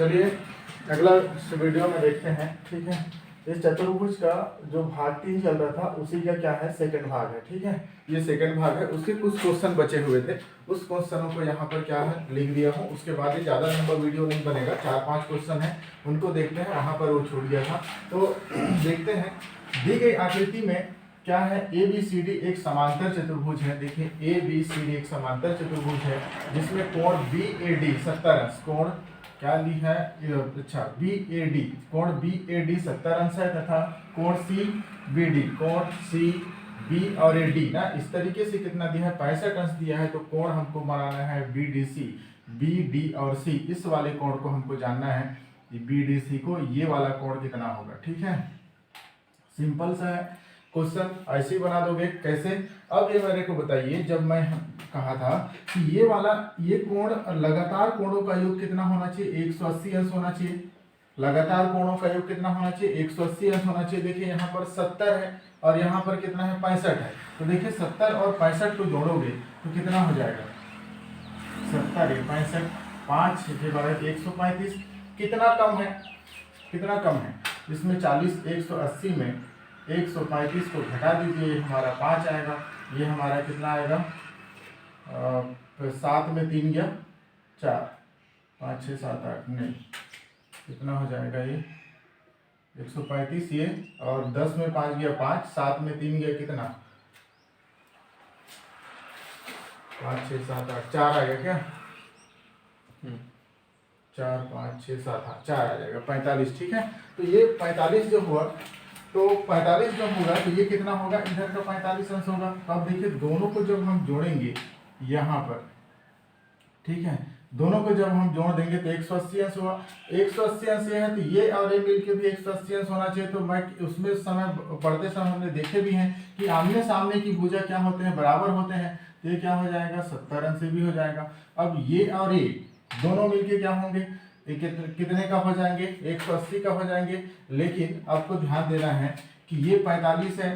चलिए अगला वीडियो में देखते हैं। ठीक है, इस चतुर्भुज का जो भाग 3 चल रहा था उसी का क्या है, सेकंड भाग है। ठीक है, ये सेकंड भाग है, उसके कुछ क्वेश्चन बचे हुए थे, उस क्वेश्चनों को यहाँ पर क्या है लिख दिया हूँ। उसके बाद ही ज़्यादा लंबा वीडियो नहीं बनेगा, 4-5 क्वेश्चन है उनको देखते हैं। वहाँ पर वो छूट गया था तो देखते हैं। दी गई आकृति में क्या है, ए बी सी डी एक समांतर चतुर्भुज है। देखिए ए बी सी डी एक समांतर चतुर्भुज है जिसमें कोण बी ए डी 70 अंश, कोण क्या ली है, अच्छा बी ए डी, कोण बी ए डी 70 अंश है तथा कोण सी बी डी, कोण सी बी और ए डी ना इस तरीके से कितना दिया है, 65 अंश दिया है। तो कोण हमको बनाना है B D C, B D और सी, इस वाले कोण को हमको जानना है बी डी सी को, ये वाला कोण कितना होगा। ठीक है, सिंपल सा है क्वेश्चन, ऐसे ही बना दोगे। कैसे, अब ये मेरे को बताइए, जब मैं कहा था कि ये वाला ये कोण लगातार कोणों का योग कितना होना चाहिए, 180 अंश होना चाहिए। लगातार कोणों का योग कितना होना चाहिए, 180 अंश होना चाहिए। देखिए यहाँ पर 70 है और यहाँ पर कितना है, 65 है। तो देखिए 70 और 65 को जोड़ोगे तो कितना हो जाएगा, 70 65 5 के बाद 135। कितना कम है, कितना कम है इसमें, 40 180 में 135 को घटा दीजिए, हमारा 5 आएगा। ये हमारा कितना आएगा, 7 में 3 गया 4, 5 6 7 8 नहीं, कितना हो जाएगा ये 135 ये, और 10 में 5 गया 5, 7 में 3 गया कितना, 5 6 7 8 4 आ गया क्या, 4 5 6 7 8 4 आ जाएगा 45। ठीक है, तो ये 45 जो हुआ, तो 45 जब होगा तो ये कितना होगा, इधर का 45 अंश होगा। तो अब देखिए दोनों को जब हम जोड़ेंगे यहाँ पर, ठीक है, दोनों को जब हम जोड़ देंगे तो 180 अंश हुआ। 180 अंश ये है तो ये और ये मिलके भी 180 अंश होना चाहिए। तो मैं उसमें समय पढ़ते समय हमने देखे भी हैं कि आमने सामने की भुजा क्या होते हैं, बराबर होते हैं। तो ये क्या हो जाएगा, 70 अंश भी हो जाएगा। अब ये और ये दोनों मिलके क्या होंगे, कितने का हो जाएंगे, 180 का हो जाएंगे। लेकिन आपको ध्यान देना है कि ये 45 है,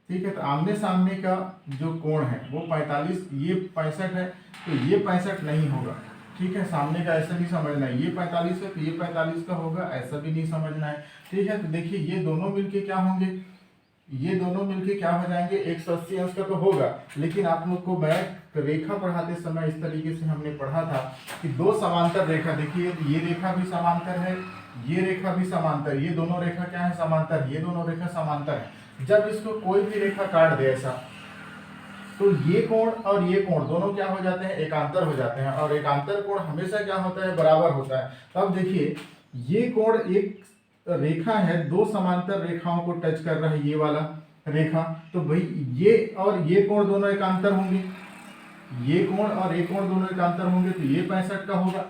ठीक है, तो आमने सामने का जो कोण है वो 45, ये 65 है, तो ये 65 नहीं होगा। ठीक है, सामने का ऐसा नहीं समझना है, ये 45 है तो ये 45 का होगा, ऐसा भी नहीं समझना है। ठीक है, तो देखिए ये दोनों मिलके क्या होंगे, ये दोनों मिलके क्या हो जाएंगे, 180 अंश का तो होगा। लेकिन आप लोग को मैं रेखा पढ़ाते समय इस तरीके से हमने पढ़ा था कि दो समांतर रेखा, देखिए ये रेखा भी समांतर है, ये रेखा भी समांतर, ये दोनों रेखा क्या है, समांतर, ये दोनों रेखा समांतर है। जब इसको कोई भी रेखा काट दे ऐसा, तो ये कोण और ये कोण दोनों क्या हो जाते हैं, एकांतर हो जाते हैं। और एकांतर कोण हमेशा क्या होता है, बराबर होता है। तब देखिए ये कोण एक रेखा है, दो समांतर रेखाओं को टच कर रहा है ये वाला रेखा, तो भाई ये और ये कोण दोनों एकांतर होंगे, ये कोण और ये कोण दोनों एकांतर होंगे तो ये 65 का होगा।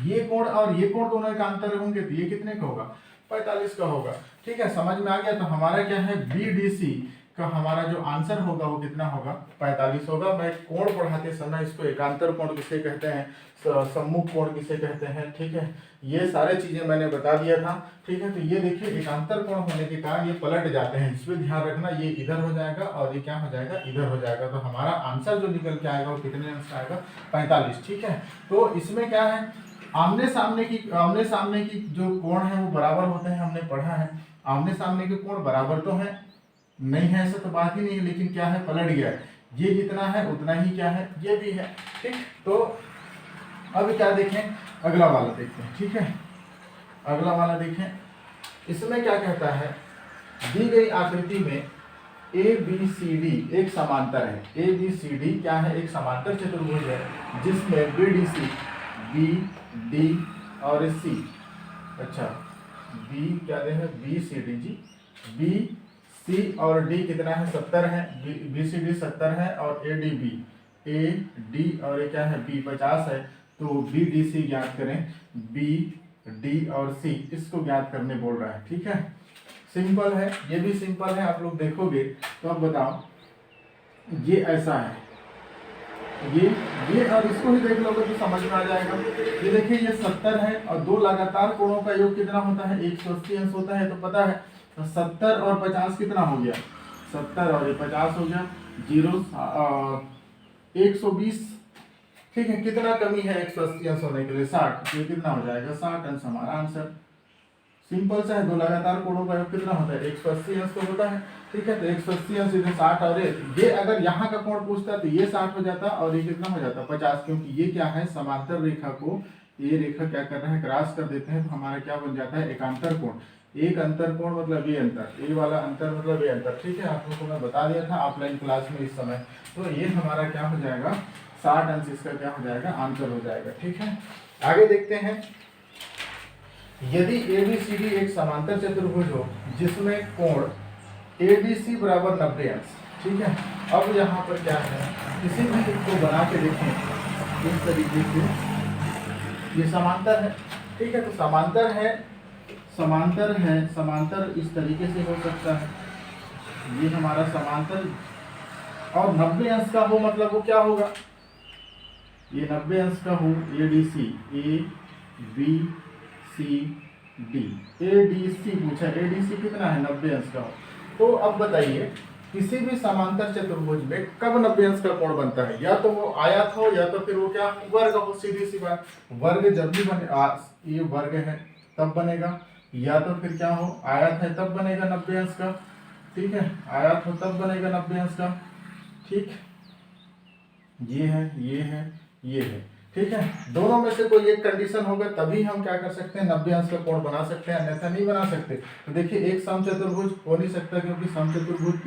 ये कोण और ये कोण दोनों एकांतर होंगे तो ये कितने का होगा, 45 का होगा। ठीक है, समझ में आ गया। तो हमारा क्या है, BDC का हमारा जो आंसर होगा वो कितना होगा, 45 होगा। मैं कोण पढ़ाते समय इसको एकांतर कोण किसे कहते हैं, सम्मुख कोण किसे कहते हैं, ठीक है, ये सारे चीजें मैंने बता दिया था। ठीक है, तो ये देखिए एकांतर कोण होने के कारण ये पलट जाते हैं, इस पर ध्यान रखना, ये इधर हो जाएगा और ये क्या हो जाएगा, इधर हो जाएगा। तो हमारा आंसर जो निकल के आएगा वो कितने अंश का आएगा, 45। ठीक है, तो इसमें क्या है, आमने सामने की जो कोण है वो बराबर होते हैं, हमने पढ़ा है। आमने सामने के कोण बराबर तो है नहीं है, ऐसा तो बात ही नहीं है, लेकिन क्या है, पलट गया है। ये जितना है उतना ही क्या है, ये भी है। ठीक, तो अब क्या देखें, अगला वाला देखते हैं। ठीक है, अगला वाला देखें, इसमें क्या कहता है, दी गई आकृति में ABCD एक समांतर है। ABCD क्या है, एक समांतर चतुर्भुज है जिसमें BDC BD और C, अच्छा B क्या दे है, BCD जी, BC और D कितना है, 70 है, BCD 70 है और AD और ये क्या है, B 50 है। तो BDC ज्ञात करें, BD और C इसको ज्ञात करने बोल रहा है। ठीक है, सिंपल है, ये भी सिंपल है। आप लोग देखोगे तो अब बताओ, ये ऐसा है, ये और इसको ही देख लोगे तो समझ में आ जाएगा। ये देखिए ये 70 है और दो लगातार कोणों का योग कितना होता है, 180 अंश होता है। तो पता है, तो 70 और 50 कितना हो गया, 70 और ये 50 हो गया, 120 ठीक है, कितना कमी है 180 अंश होने के लिए 60, तो ये कितना हो जाएगा 60 अंश हमारा आंसर। सिंपल सा है, दो लगातार कोणों का योग कितना होता है 180 अंश तो होता है। ठीक है, तो 180 अंश इधर 60 और ये अगर यहाँ का कोण पूछता तो ये 60 हो जाता और ये कितना हो जाता 50, क्योंकि ये क्या है समांतर रेखा को ये रेखा क्या कर रहा है क्रॉस कर देते हैं, तो हमारा क्या बन जाता है एकांतर कोण। एक अंतर कोण मतलब ये अंतर, ये वाला अंतर मतलब ये अंतर। ठीक है, आप लोगों को मैं बता दिया था ऑफलाइन क्लास में इस समय। तो ये हमारा क्या हो जाएगा 60 अंश इसका क्या हो जाएगा आंसर हो जाएगा। ठीक है, आगे देखते हैं। यदि ABCD एक समांतर चतुर्भुज हो जिसमें कोण ABC बराबर 90 अंश। ठीक है, अब यहाँ पर क्या है, किसी भी एक को बना के देखें इस तरीके से, ये समांतर है। ठीक है, तो समांतर है, समांतर इस तरीके से हो सकता है, ये हमारा समांतर, और 90 अंश का हो मतलब वो क्या होगा, ये 90 अंश का हो ADC ADC पूछा, ADC कितना है 90 अंश का हो। तो अब बताइए किसी भी समांतर चतुर्भुज में कब 90 अंश का कोण बनता है, या तो वो आयत हो या तो फिर वो क्या वर्ग हो। सीधी सी बात, वर्ग जब भी बने, ये वर्ग है तब बनेगा, या तो फिर क्या हो आयत है तब बनेगा 90 अंश का। ठीक है, आयत हो तब बनेगा 90 अंश का। ठीक, ये है ये है ये है। ठीक है, दोनों में से कोई एक कंडीशन होगा तभी हम क्या कर सकते हैं 90 अंश का कोण बना सकते हैं, अन्यथा नहीं बना सकते। तो देखिए एक समचतुर्भुज हो नहीं सकता, क्योंकि समचतुर्भुज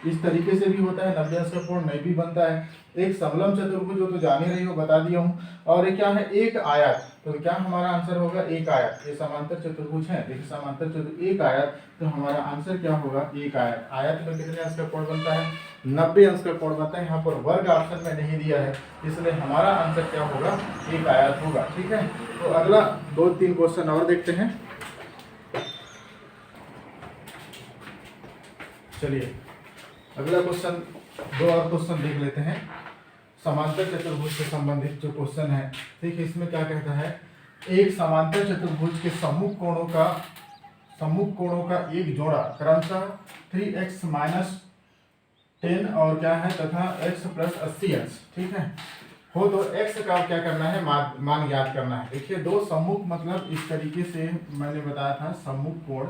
इस तरीके से भी होता है 90 अंश का कोण नहीं भी बनता है। एक समलम चतुर्भुज हो तो जान ही रही हो, बता दिया हूँ। और ये क्या है एक आयत, तो क्या हमारा आंसर होगा एक आयत। ये समांतर चतुर्भुज है, देखिए समांतर चतुर्भुज एक आयत, तो हमारा आंसर क्या होगा एक आयत। आयत में कितने अंश का कोण बनता है 90 अंश का कोण बनता है। यहाँ पर वर्ग ऑप्शन में नहीं दिया है, इसलिए हमारा आंसर क्या होगा एक आयत होगा। ठीक है, तो अगला 2-3 क्वेश्चन और देखते हैं। चलिए अगला क्वेश्चन, 2 और क्वेश्चन देख लेते हैं समांतर चतुर्भुज से संबंधित जो क्वेश्चन है। ठीक है, इसमें क्या कहता है, एक समांतर चतुर्भुज के सम्मुख कोणों का एक जोड़ा क्रमशः 3x - 10 और क्या है तथा x + 80 अंश। ठीक है, हो तो x का क्या करना है मान ज्ञात करना है। देखिए दो सम्मुख मतलब इस तरीके से मैंने बताया था, सम्मुख कोण,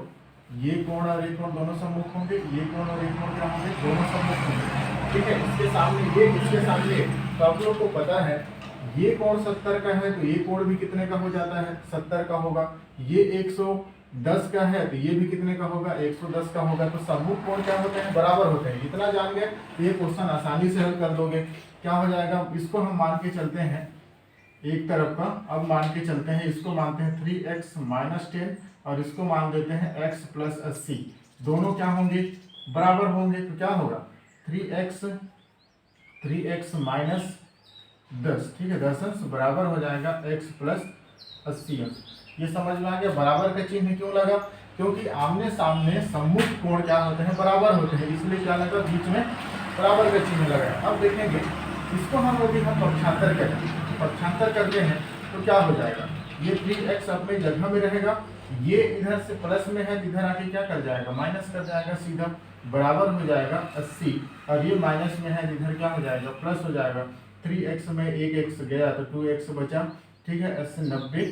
ये कोण और ये कोण दोनों सम्मुख होंगे, ये कोण और ये कोण क्या होंगे दोनों सम्मुख होंगे। ठीक है, इसके सामने ये, इसके सामने, तो आप लोग को पता है ये कोण 70 का है तो ये कोण भी कितने का हो जाता है 70 का होगा। ये 110 का है तो ये भी कितने का होगा 110 का होगा। तो सम्मुख कोण क्या होते हैं बराबर होते हैं। इतना जान गए तो ये क्वेश्चन आसानी से हल कर दोगे। क्या हो जाएगा, इसको हम मान के चलते हैं एक तरफ का, अब मान के चलते हैं इसको मानते हैं 3x - 10 और इसको मान देते हैं x + 80। दोनों क्या होंगे बराबर होंगे, तो क्या होगा 3x - 10। ठीक है, 10 अंश बराबर हो जाएगा x + 80 अंश। ये समझ में आ गया। बराबर का चिन्ह क्यों लगा, क्योंकि आमने सामने सम्मुख कोण क्या होते हैं बराबर होते हैं, इसलिए क्या लगा बीच में बराबर का चिन्ह लगा। अब देखेंगे इसको हम यदि हम पक्षांतर करते हैं तो क्या हो जाएगा, ये 3x अपने जगह में रहेगा, ये इधर से प्लस में है, इधर आके क्या कर जाएगा माइनस कर जाएगा, सीधा बराबर हो जाएगा 80, और ये माइनस में है, इधर क्या हो जाएगा प्लस हो जाएगा। 3x में एक x गया तो 2x बचा। ठीक है, 80 90।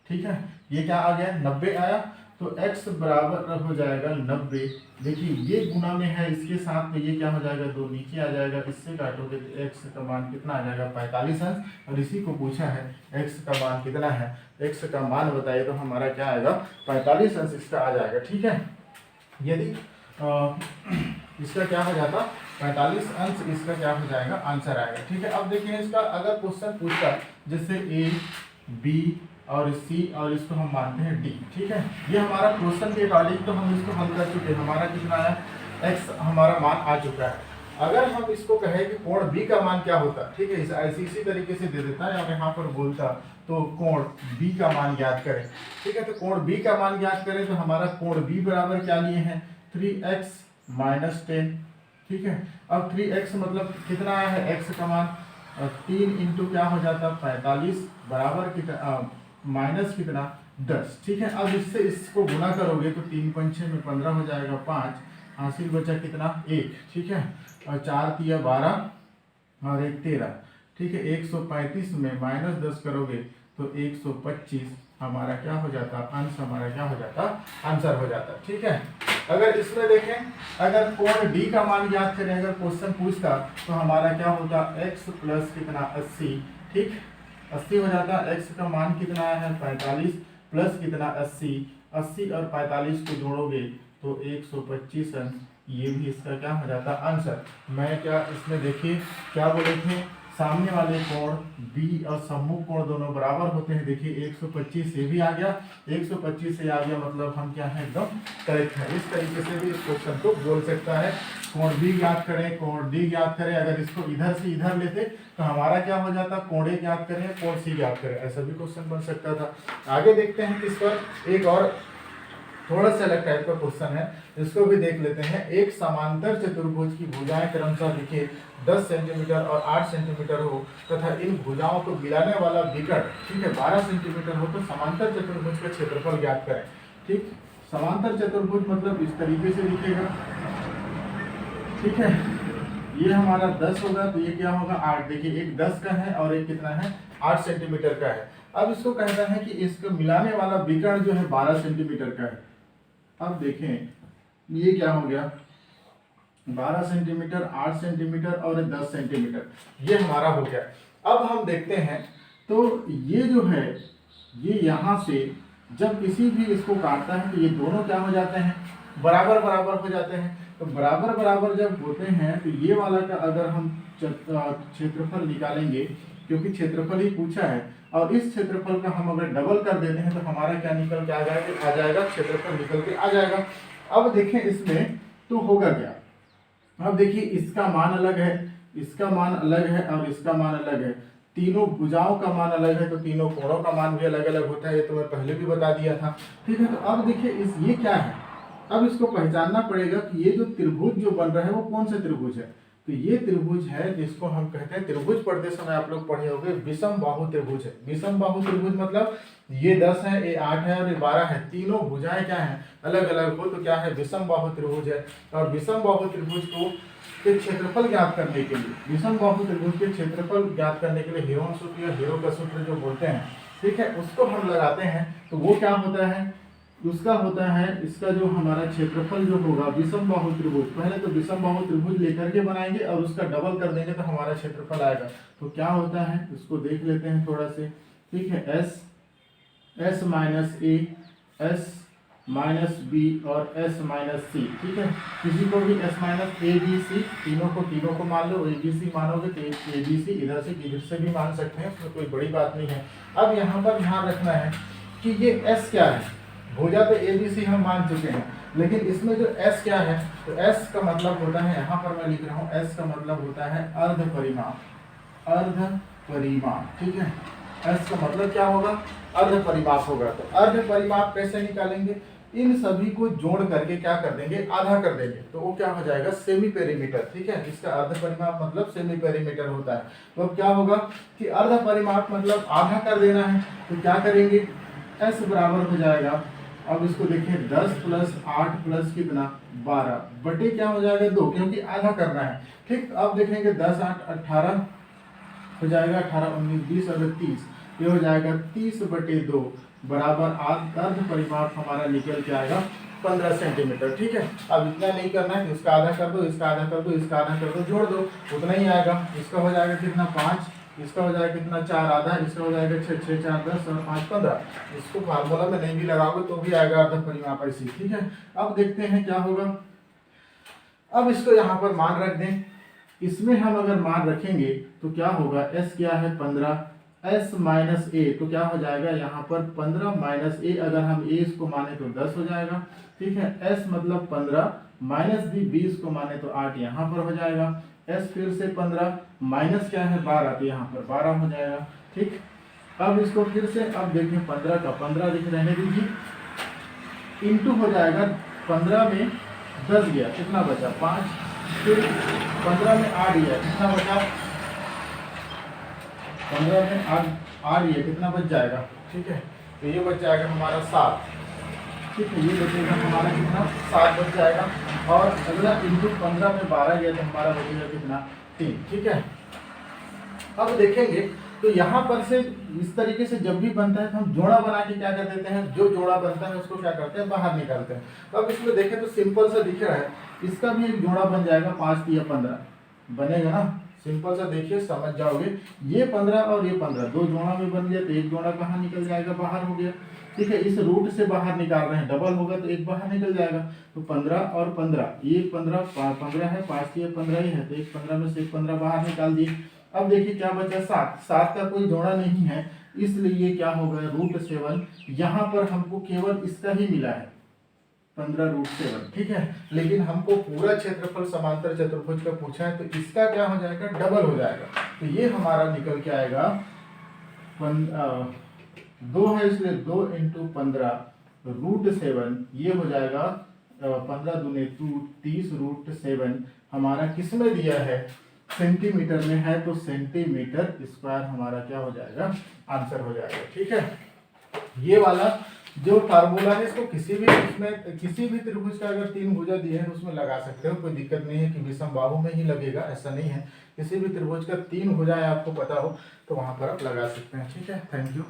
ठीक है, ये क्या आ गया 90 आया, तो x बराबर हो जाएगा 90। देखिए ये गुना में है इसके साथ, तो ये क्या हो जाएगा 2 नीचे आ जाएगा, इससे काटोगे तो x का मान कितना आ जाएगा 45 अंश। और इसी को पूछा है x का मान कितना है, x का मान बताइए, तो हमारा क्या आएगा 45 अंश इसका आ जाएगा। ठीक है, यदि इसका क्या हो जाता 45 अंश, इसका क्या हो जाएगा आंसर आएगा। ठीक है, अब देखिए इसका अगर क्वेश्चन पूछता जैसे A B और C और इसको हम मानते हैं D। ठीक है, ये हमारा क्वेश्चन के अकॉर्डिंग तो हम इसको हल कर चुके हैं, हमारा कितना आया x हमारा मान आ चुका है। अगर हम इसको कहें कि कोण B का मान क्या होता, ठीक है, इसी तरीके से दे देता है और यहाँ पर बोलता तो कोण B का मान ज्ञात करें। ठीक है, तो कोण B का मान ज्ञात करें तो हमारा कोण B बराबर क्या लिए हैं 3x - 10। ठीक है, अब 3x मतलब कितना आया है x का मान 3 इंटू क्या हो जाता 45 बराबर कितना माइनस कितना 10। ठीक है, अब इससे इसको गुना करोगे तो 3 × 6 में 15 हो जाएगा 5, हासिल बचा कितना 1। ठीक है, और 4 × 3 = 12 और 1 × 13। ठीक है। 135 में -10 करोगे तो 125 हमारा क्या हो जाता, अंश हमारा क्या हो जाता, आंसर हो जाता। ठीक है। अगर इसमें देखें, अगर कोण डी का मान याद करें, अगर क्वेश्चन पूछता तो हमारा क्या होता, x प्लस कितना 80, ठीक 80 हो जाता। x का मान कितना है 45 प्लस कितना 80, 80 और 45 को जोड़ोगे तो 125 अंश, ये भी इसका क्या हो जाता आंसर। मैं क्या इसमें देखिए क्या बोले थे, सामने वाले कोण b और सम्मुख कोण दोनों बराबर होते हैं। देखिए 125 से भी आ गया, 125 से आ गया, मतलब हम क्या है एकदम करेक्ट है। इस तरीके से भी इस क्वेश्चन को बोल सकता है। कोण b याद करें, कोण d याद करें, अगर इसको इधर से इधर लेते तो हमारा क्या हो जाता, कोण a याद करें, कोण c याद करें, ऐसा भी क्वेश्चन बन सकता था। आगे देखते हैं इस पर एक और थोड़ा सा अलग टाइप का क्वेश्चन है, इसको भी देख लेते हैं। एक समांतर चतुर्भुज की भुजाएं क्रमशः लिखिए 10 सेंटीमीटर और 8 सेंटीमीटर हो तथा इन भुजाओं को मिलाने वाला विकर्ण, ठीक है, 12 सेंटीमीटर हो तो समांतर चतुर्भुज का क्षेत्रफल ज्ञात करें। ठीक, समांतर चतुर्भुज मतलब इस तरीके से लिखेगा, ठीक है। ये हमारा 10 होगा तो ये क्या होगा 8। देखिए एक 10 का है और एक कितना है 8 सेंटीमीटर का है। अब इसको कहता है कि इसको मिलाने वाला विकर्ण जो है 12 सेंटीमीटर का है। अब देखें ये क्या हो गया, 12 सेंटीमीटर, 8 सेंटीमीटर और 10 सेंटीमीटर, ये हमारा हो गया। अब हम देखते हैं तो ये जो है ये यहाँ से जब किसी भी इसको काटता है तो ये दोनों क्या हो जाते हैं, बराबर बराबर हो जाते हैं। तो बराबर बराबर जब होते हैं तो ये वाला का अगर हम क्षेत्रफल निकालेंगे, क्योंकि क्षेत्रफल ही पूछा है, और इस क्षेत्रफल का हम अगर डबल कर देते हैं तो हमारा क्या निकल के आ जाएगा, क्षेत्रफल निकल के आ जाएगा। अब देखें इसमें तो होगा क्या, अब देखिए इसका मान अलग है, इसका मान अलग है और इसका मान अलग है, तीनों भुजाओं का मान अलग है तो तीनों कोणों का मान भी अलग अलग होता है, ये तो मैं पहले भी बता दिया था। ठीक है, तो अब देखिए ये क्या है, अब इसको पहचानना पड़ेगा कि ये जो त्रिभुज जो बन रहा है वो कौन सा त्रिभुज है। तो ये त्रिभुज है जिसको हम कहते हैं, त्रिभुज पढ़ते समय आप लोग पढ़े होंगे विषम बाहु त्रिभुज है। विषम बाहु त्रिभुज मतलब ये 10 है, ये 8 है और ये 12 है, तीनों भुजाएं क्या है अलग अलग हो तो क्या है विषम बाहु त्रिभुज है। और विषम बाहु त्रिभुज को के क्षेत्रफल ज्ञात करने के लिए, विषम बाहु त्रिभुज के क्षेत्रफल ज्ञात करने के लिए हीरोन सूत्र या हीरो का सूत्र जो बोलते हैं, ठीक है, उसको हम लगाते हैं। तो वो क्या होता है, उसका होता है इसका जो हमारा क्षेत्रफल जो होगा विषम बाहु त्रिभुज, पहले तो विषम बाहु त्रिभुज लेकर के बनाएंगे और उसका डबल कर देंगे तो हमारा क्षेत्रफल आएगा। तो क्या होता है उसको देख लेते हैं थोड़ा से, ठीक है, S minus A, S minus B और एस माइनस सी, ठीक है। किसी को भी S minus A B C, तीनों को मान लो, ए बी सी मानोगे तो ए बी सी इधर से भी मान सकते हैं, उसमें कोई बड़ी बात नहीं है। अब यहाँ पर ध्यान रखना है कि ये एस क्या है, भुजा तो ए बी सी हम मान चुके हैं, लेकिन इसमें जो एस क्या है, तो एस का मतलब होता है, यहाँ पर मैं लिख रहा हूँ, एस का मतलब होता है अर्ध परिमाप, अर्ध परिमाप, ठीक है। एस का मतलब क्या होगा, अर्ध परिमाप होगा। तो अर्ध परिमाप कैसे निकालेंगे, इन सभी को जोड़ करके क्या कर देंगे, आधा कर देंगे, तो वो क्या हो जाएगा सेमी पेरीमीटर, ठीक है। इसका अर्ध परिमाप मतलब सेमी पेरीमीटर होता है। तो अब क्या होगा कि अर्ध परिमाप मतलब आधा कर देना है, तो क्या करेंगे, एस बराबर हो जाएगा, अब इसको देखिए 10 प्लस 8 प्लस कितना 12 बटे क्या हो जाएगा 2, क्योंकि आधा करना है, ठीक। अब देखेंगे 10 8 18 हो जाएगा, 18 19 20 और 30, ये हो जाएगा 30 बटे 2 बराबर अर्ध परिमाप हमारा निकल के आएगा 15 सेंटीमीटर, ठीक है। अब इतना नहीं करना है, इसका आधा कर दो, इसका आधा कर दो, इसका आधा कर दो, जोड़ दो, उतना ही आएगा। इसका हो जाएगा कितना 5, इसका हो जाएगा कितना 4 आधा, इसका हो जाएगा 6 6 4 10 और 5 15। इसको फार्मूला में नहीं भी लगाओगे तो भी आएगा अर्ध परिमाप ऐसी, ठीक है। अब देखते हैं क्या होगा, अब इसको यहाँ पर मान रख दें, इसमें हम अगर मान रखेंगे तो क्या होगा, एस क्या है 15, एस माइनस ए, तो क्या हो जाएगा यहाँ पर 15 माइनस ए, अगर हम ए इसको माने तो 10 हो जाएगा, ठीक है। एस मतलब 15 माइनस बी 20 को माने तो 8 यहाँ पर हो जाएगा, एस फिर से 15 माइनस क्या है 12 तो यहाँ पर 12 हो जाएगा, ठीक। अब इसको फिर से, अब देखिए 15 का 15 लिख रहने दीजिए, इंटू हो जाएगा, 15 में 10 गया, कितना बचा 5, फिर 15 में 8 गया, कितना बचा 15 में 8 गया, कितना बच जाएगा, ठीक है। तो ये बच जाएगा हमारा 7, ठीक है, ये बचेगा हमारा कितना 7 बच जाएगा। और अगला इंटू 15 में 12 गया तो हमारा बचेगा कितना 3, ठीक है। अब देखेंगे तो यहाँ पर से इस तरीके से जब भी बनता है तो हम जोड़ा बना के क्या कर देते हैं, जो जोड़ा बनता है उसको क्या करते हैं, बाहर निकालते हैं। तो अब इसमें देखें तो सिंपल सा दिख रहा है, इसका भी एक जोड़ा बन जाएगा 5 या 15 बनेगा ना, सिंपल सा देखिए समझ जाओगे। ये 15 और ये 15 दो जोड़ा में बन गया, तो एक जोड़ा कहाँ निकल जाएगा, बाहर हो गया। ठीक है, इस रूट से बाहर निकाल रहे हैं, डबल होगा तो एक बाहर निकल जाएगा। तो 15 और 15, ये 15 15 है, 5 ये 15 ही है, तो एक 15 में से एक 15 बाहर निकाल दिए। अब देखिए क्या बचा, 7 7 का कोई जोड़ा नहीं है, इसलिए क्या होगा, √7। यहाँ पर हमको केवल इसका ही मिला है 15√7। ठीक है, लेकिन हमको पूरा क्षेत्रफल समांतर चतुर्भुज का पूछा है, तो इसका क्या हो जाएगा, डबल हो जाएगा। तो ये हमारा निकल के आएगा 2 है, इसलिए 2 × 15√7, ये हो जाएगा 15 दूनी 30√7। हमारा किस में दिया है, सेंटीमीटर में है, तो सेंटीमीटर स्क्वायर हमारा क्या हो जाएगा, आंसर हो जाएगा। ठीक है, ये वाला जो फार्मूला है इसको किसी भी इसमें किसी भी त्रिभुज का अगर 3 भुजा दिए हैं तो उसमें लगा सकते हो, कोई दिक्कत नहीं है कि विषम बाहु में ही लगेगा, ऐसा नहीं है। किसी भी त्रिभुज का 3 भुजाएं आपको पता हो तो वहां पर आप लगा सकते हैं। ठीक है, थैंक यू।